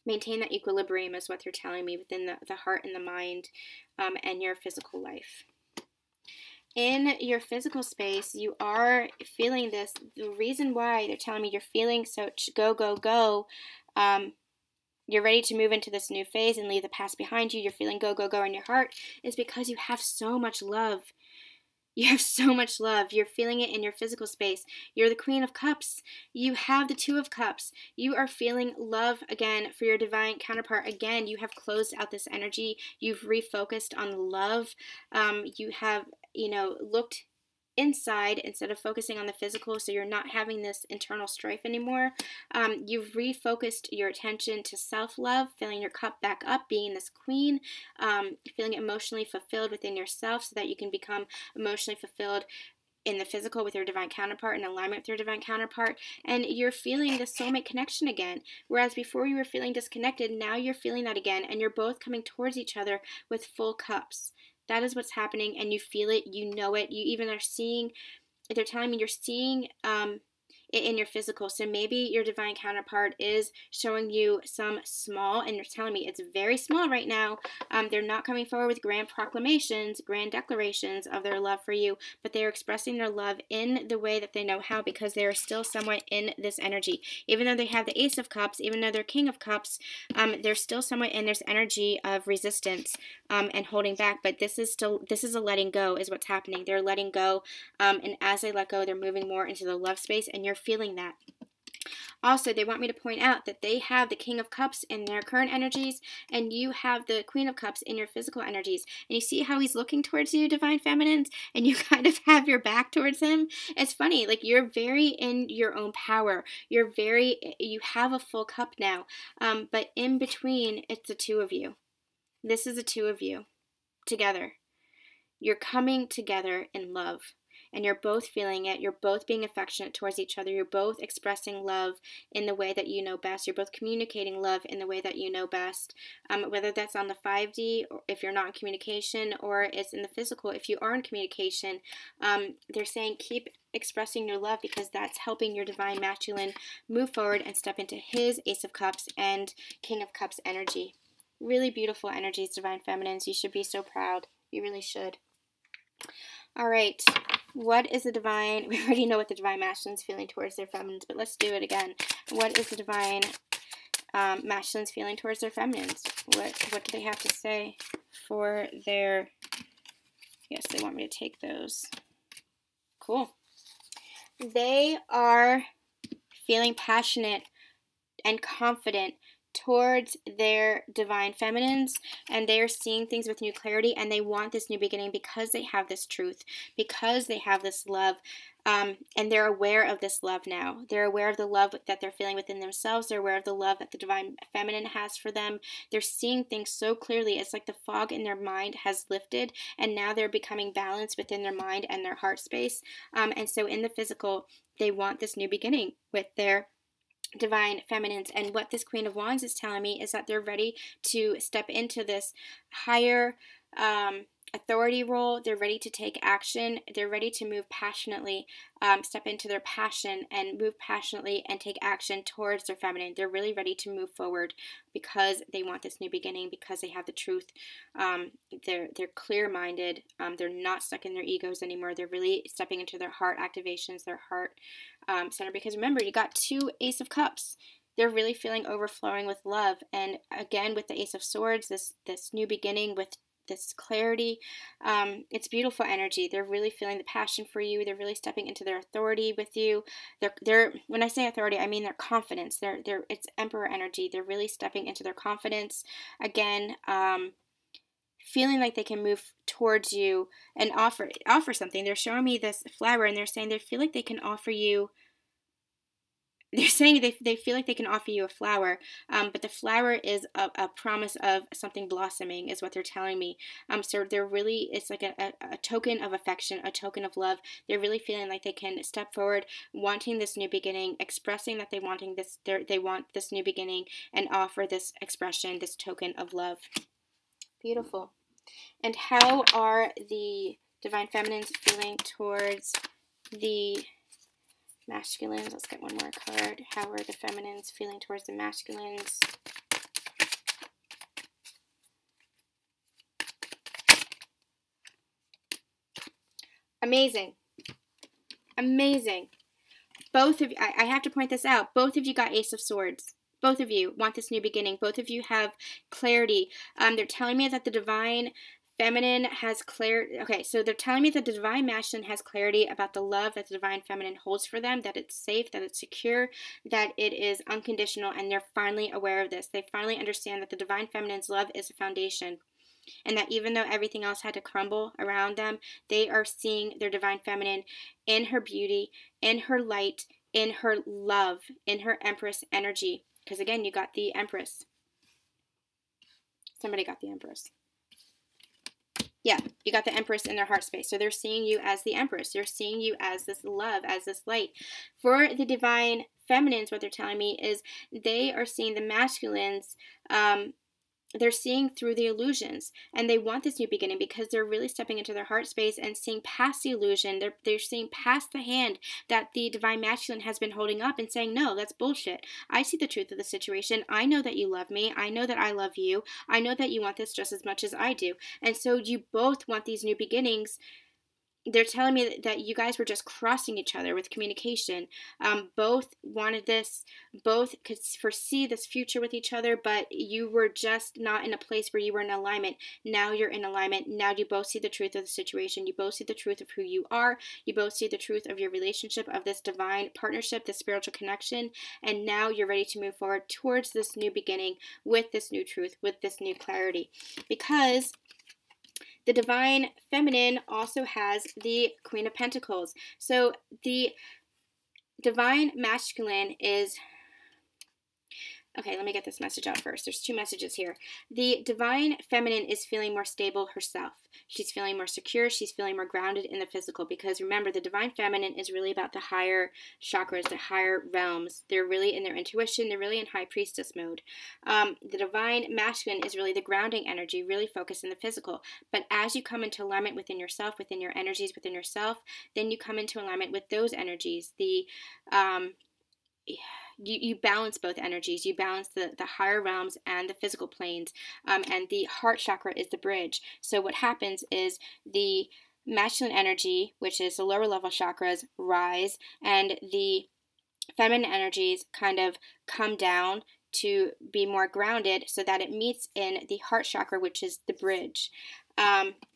Maintain that equilibrium is what they're telling me within the heart and the mind, and your physical life. In your physical space, you are feeling this. The reason why they're telling me you're feeling so go, go, go, you're ready to move into this new phase and leave the past behind you, you're feeling go, go, go in your heart, is because you have so much love. You have so much love. You're feeling it in your physical space. You're the Queen of Cups. You have the Two of Cups. You are feeling love again for your divine counterpart. Again, you have closed out this energy. You've refocused on love. You have, you know, looked inside instead of focusing on the physical, so you're not having this internal strife anymore. You've refocused your attention to self-love, filling your cup back up, being this queen, feeling emotionally fulfilled within yourself so that you can become emotionally fulfilled in the physical with your divine counterpart, in alignment with your divine counterpart, and you're feeling the soulmate connection again. Whereas before you were feeling disconnected, now you're feeling that again, and you're both coming towards each other with full cups. That is what's happening, and you feel it, you know it, you even are seeing, they're telling me you're seeing it in your physical. So maybe your divine counterpart is showing you some small, and you're telling me it's very small right now. They're not coming forward with grand proclamations, grand declarations of their love for you, but they're expressing their love in the way that they know how, because they are still somewhat in this energy. Even though they have the Ace of Cups, even though they're King of Cups, they're still somewhat in this energy of resistance and holding back. But this is a letting go is what's happening. They're letting go, and as they let go, they're moving more into the love space, and you're feeling that. Also, they want me to point out that they have the King of Cups in their current energies, and you have the Queen of Cups in your physical energies. And you see how he's looking towards you, Divine Feminines, and you kind of have your back towards him? It's funny, like, you're very in your own power. You have a full cup now, but in between, it's the two of you. This is the two of you together. You're coming together in love. And you're both feeling it. You're both being affectionate towards each other. You're both expressing love in the way that you know best. You're both communicating love in the way that you know best. Whether that's on the 5D, or if you're not in communication, or it's in the physical. If you are in communication, they're saying keep expressing your love, because that's helping your divine masculine move forward and step into his Ace of Cups and King of Cups energy. Really beautiful energies, Divine Feminines. You should be so proud. You really should. All right. What is the divine, we already know what the divine masculine is feeling towards their feminines, but let's do it again. What is the divine masculines feeling towards their feminines? What do they have to say for their, yes, they want me to take those. Cool. They are feeling passionate and confident towards their divine feminines, and they are seeing things with new clarity, and they want this new beginning because they have this truth, because they have this love, and they're aware of this love now. They're aware of the love that they're feeling within themselves. They're aware of the love that the divine feminine has for them. They're seeing things so clearly. It's like the fog in their mind has lifted, and now they're becoming balanced within their mind and their heart space, and so in the physical, they want this new beginning with their divine feminines. And what this Queen of Wands is telling me is that they're ready to step into this higher authority role. They're ready to take action. They're ready to move passionately, step into their passion and move passionately and take action towards their feminine. They're really ready to move forward because they want this new beginning, because they have the truth. They're clear-minded. They're not stuck in their egos anymore. They're really stepping into their heart activations, their heart center, because remember, you got two Ace of Cups. They're really feeling overflowing with love, and again with the Ace of Swords, this new beginning with this clarity. It's beautiful energy. They're really feeling the passion for you. They're really stepping into their authority with you. They're when I say authority, I mean their confidence. It's Emperor energy. They're really stepping into their confidence again. Feeling like they can move towards you and offer something. They're showing me this flower, and they're saying they feel like they can offer you they're saying they feel like they can offer you a flower, but the flower is a promise of something blossoming, is what they're telling me. So they're really, it's like a token of affection, a token of love. They're really feeling like they can step forward, wanting this new beginning, expressing that they want this new beginning, and offer this expression, this token of love. Beautiful. And how are the Divine Feminines feeling towards the masculines? Let's get one more card. How are the feminines feeling towards the masculines? Amazing. Amazing. Both of you, I have to point this out, both of you got Ace of Swords. Both of you want this new beginning. Both of you have clarity. They're telling me that the Divine Feminine has clarity. Okay, so they're telling me that the Divine Masculine has clarity about the love that the Divine Feminine holds for them, that it's safe, that it's secure, that it is unconditional, and they're finally aware of this. They finally understand that the Divine Feminine's love is a foundation, and that even though everything else had to crumble around them, they are seeing their Divine Feminine in her beauty, in her light, in her love, in her Empress energy. Because again, you got the Empress. Somebody got the Empress. Yeah, you got the Empress in their heart space. So they're seeing you as the Empress. They're seeing you as this love, as this light. For the Divine Feminines, what they're telling me is they are seeing the masculines, they're seeing through the illusions, and they want this new beginning because they're really stepping into their heart space and seeing past the illusion. They're seeing past the hand that the Divine Masculine has been holding up and saying, no, that's bullshit. I see the truth of the situation. I know that you love me. I know that I love you. I know that you want this just as much as I do. And so you both want these new beginnings. They're telling me that you guys were just crossing each other with communication. Both wanted this, both could foresee this future with each other, but you were just not in a place where you were in alignment. Now you're in alignment. Now you both see the truth of the situation. You both see the truth of who you are. You both see the truth of your relationship, of this divine partnership, this spiritual connection. And now you're ready to move forward towards this new beginning with this new truth, with this new clarity. Because the Divine Feminine also has the Queen of Pentacles. So the Divine Masculine is... Okay, let me get this message out first. There's two messages here. The Divine Feminine is feeling more stable herself. She's feeling more secure. She's feeling more grounded in the physical, because remember, the Divine Feminine is really about the higher chakras, the higher realms. They're really in their intuition. They're really in High Priestess mode. The Divine Masculine is really the grounding energy, really focused in the physical. But as you come into alignment within yourself, within your energies, within yourself, then you come into alignment with those energies. You balance both energies. You balance the higher realms and the physical planes, and the heart chakra is the bridge. So what happens is the masculine energy, which is the lower level chakras, rise, and the feminine energies kind of come down to be more grounded, so that it meets in the heart chakra, which is the bridge.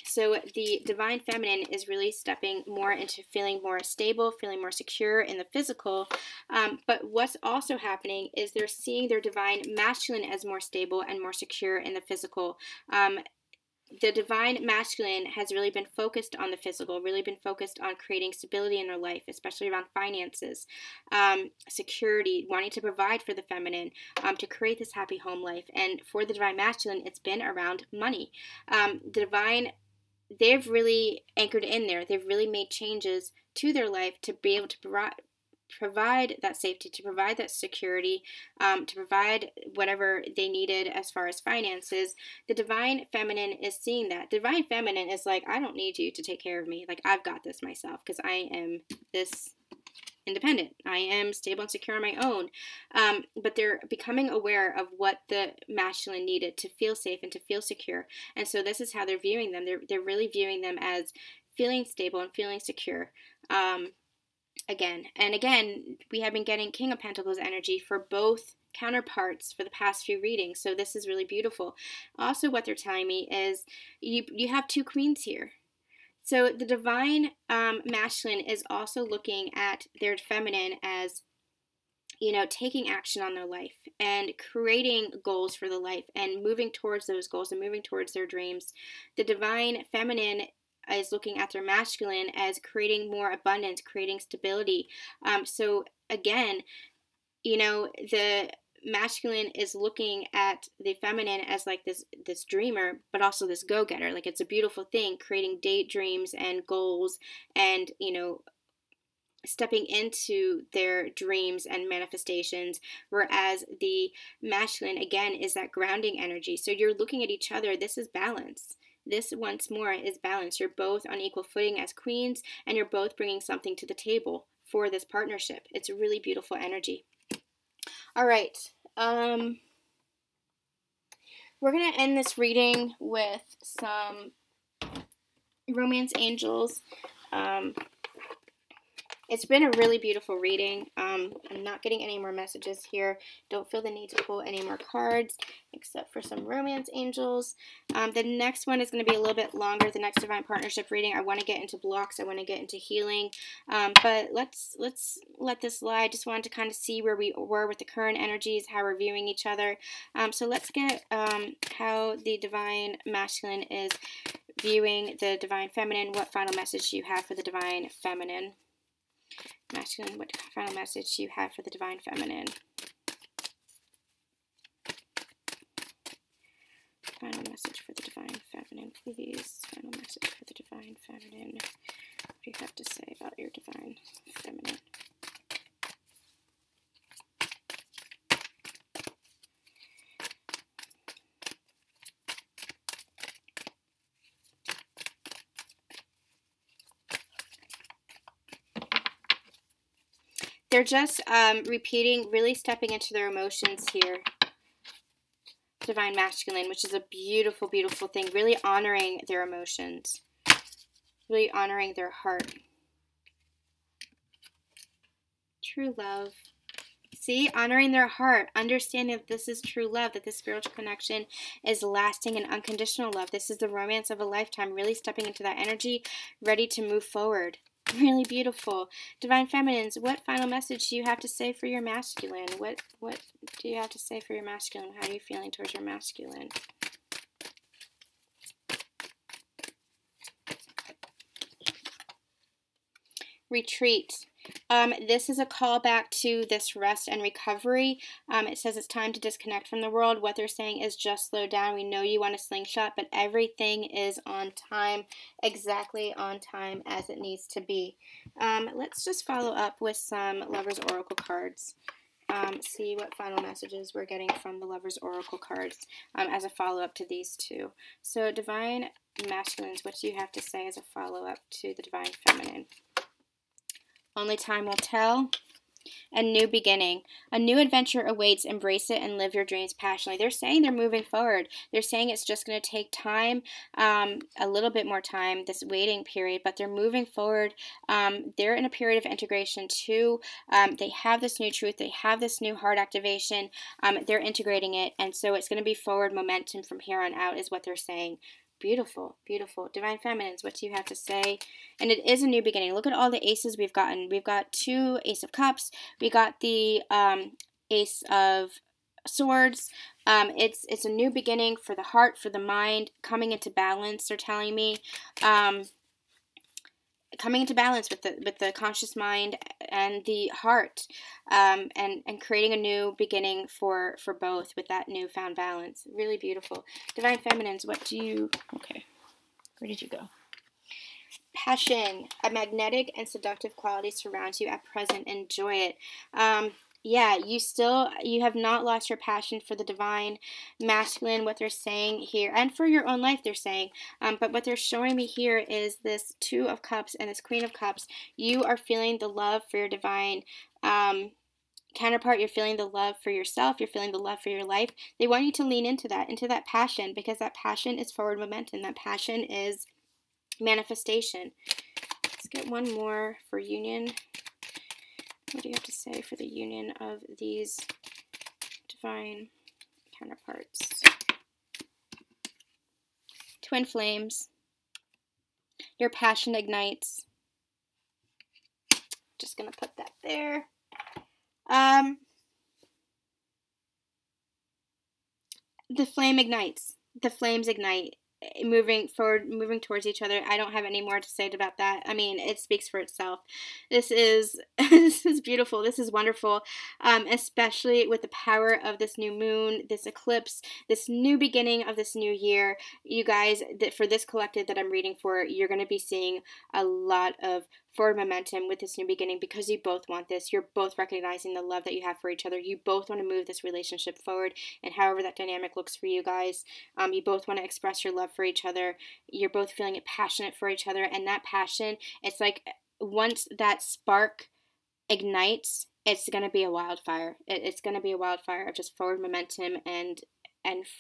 So the Divine Feminine is really stepping more into feeling more stable, feeling more secure in the physical. But what's also happening is they're seeing their Divine Masculine as more stable and more secure in the physical. The Divine Masculine has really been focused on the physical, really been focused on creating stability in their life, especially around finances, security, wanting to provide for the feminine, to create this happy home life. And for the Divine Masculine, it's been around money. They've really anchored in there. They've really made changes to their life to be able to provide that safety, to provide that security, to provide whatever they needed as far as finances. The Divine Feminine is seeing that. The Divine Feminine is like, I don't need you to take care of me. Like, I've got this myself, because I am this independent. I am stable and secure on my own. But they're becoming aware of what the masculine needed to feel safe and to feel secure. And so this is how they're viewing them. They're really viewing them as feeling stable and feeling secure. Again, we have been getting King of Pentacles energy for both counterparts for the past few readings, so this is really beautiful. Also, what they're telling me is you have two queens here. So the Divine Masculine is also looking at their feminine as, taking action on their life and creating goals for the life and moving towards those goals and moving towards their dreams. The Divine Feminine is looking at their masculine as creating more abundance, creating stability. So again, you know, the masculine is looking at the feminine as like this dreamer, but also this go-getter. Like, it's a beautiful thing, creating daydreams and goals, and, you know, stepping into their dreams and manifestations, whereas the masculine, again, is that grounding energy. So you're looking at each other. This is balance. This, once more, is balance. You're both on equal footing as queens, and you're both bringing something to the table for this partnership. It's a really beautiful energy. All right. We're going to end this reading with some romance angels. It's been a really beautiful reading. I'm not getting any more messages here. Don't feel the need to pull any more cards, except for some romance angels. The next one is going to be a little bit longer. The next divine partnership reading, I want to get into blocks. I want to get into healing. But let's let this lie. I just wanted to kind of see where we were with the current energies, how we're viewing each other. So let's get how the divine masculine is viewing the divine feminine. What final message do you have for the divine feminine? Masculine, what final message do you have for the divine feminine? Final message for the divine feminine, please. Final message for the divine feminine. What do you have to say about your divine feminine? They're just repeating, really stepping into their emotions here. Divine masculine, which is a beautiful, beautiful thing. Really honoring their emotions. Really honoring their heart. True love. See, honoring their heart. Understanding that this is true love. That this spiritual connection is lasting and unconditional love. This is the romance of a lifetime. Really stepping into that energy. Ready to move forward. Really beautiful. Divine feminines, what final message do you have to say for your masculine? What do you have to say for your masculine? How are you feeling towards your masculine? Retreat. This is a callback to this rest and recovery. It says it's time to disconnect from the world. What they're saying is just slow down. We know you want a slingshot, but everything is on time, exactly on time as it needs to be. Let's just follow up with some Lovers Oracle cards. See what final messages we're getting from the Lovers Oracle cards as a follow-up to these two. So divine masculines, what do you have to say as a follow-up to the divine feminine? Only time will tell. A new beginning. A new adventure awaits. Embrace it and live your dreams passionately. They're saying they're moving forward. They're saying it's just going to take time, a little bit more time, this waiting period, but they're moving forward. They're in a period of integration too. They have this new truth. They have this new heart activation. They're integrating it, and so it's going to be forward momentum from here on out is what they're saying. Beautiful, beautiful. Divine feminines, what do you have to say? And it is a new beginning. Look at all the aces we've gotten. We've got 2 Ace of Cups. We got the Ace of Swords. It's a new beginning for the heart, for the mind, coming into balance, they're telling me. Coming into balance with the conscious mind and the heart, and creating a new beginning for both with that newfound balance. Really beautiful. Divine feminines, what do you... Okay, where did you go? Passion. A magnetic and seductive quality surrounds you at present. Enjoy it. Yeah, you have not lost your passion for the divine masculine, what they're saying here, and for your own life, they're saying. But what they're showing me here is this 2 of Cups and this Queen of Cups. You are feeling the love for your divine counterpart. You're feeling the love for yourself. You're feeling the love for your life. They want you to lean into that passion, because that passion is forward momentum. That passion is manifestation. Let's get one more for union. What do you have to say for the union of these divine counterparts? Twin flames. Your passion ignites. Just going to put that there. The flame ignites. The flames ignite. moving forward, moving towards each other. I don't have any more to say about that. I mean, it speaks for itself. This is this is beautiful. This is wonderful, especially with the power of this new moon, this eclipse, this new beginning of this new year. You guys, that for this collective that I'm reading for, you're going to be seeing a lot of forward momentum with this new beginning because you both want this. You're both recognizing the love that you have for each other. You both want to move this relationship forward, and however that dynamic looks for you guys, you both want to express your love for each other. You're both feeling passionate for each other, and that passion, it's like once that spark ignites, it's going to be a wildfire. It's going to be a wildfire of just forward momentum and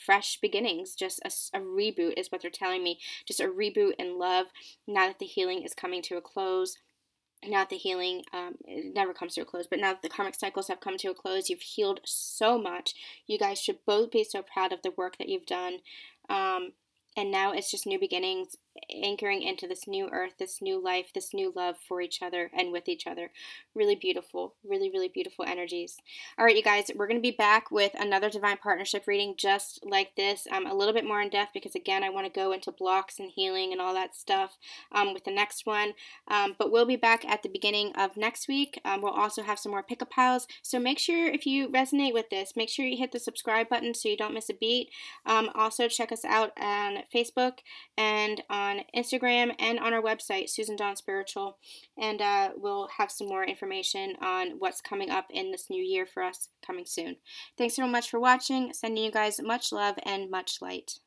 fresh beginnings. Just a reboot is what they're telling me. Just a reboot in love now that the healing is coming to a close. Now that the healing, it never comes to a close, but now that the karmic cycles have come to a close, you've healed so much. You guys should both be so proud of the work that you've done. And now it's just new beginnings, anchoring into this new earth, this new life, this new love for each other and with each other. Really beautiful, really, really beautiful energies. All right, you guys, we're going to be back with another divine partnership reading just like this, a little bit more in depth because, again, I want to go into blocks and healing and all that stuff with the next one. But we'll be back at the beginning of next week. We'll also have some more pick-up piles. So make sure if you resonate with this, make sure you hit the subscribe button so you don't miss a beat. Also, check us out on Facebook and on Instagram and on our website, Susan Dawn Spiritual, and we'll have some more information on what's coming up in this new year for us coming soon. Thanks so much for watching. Sending you guys much love and much light.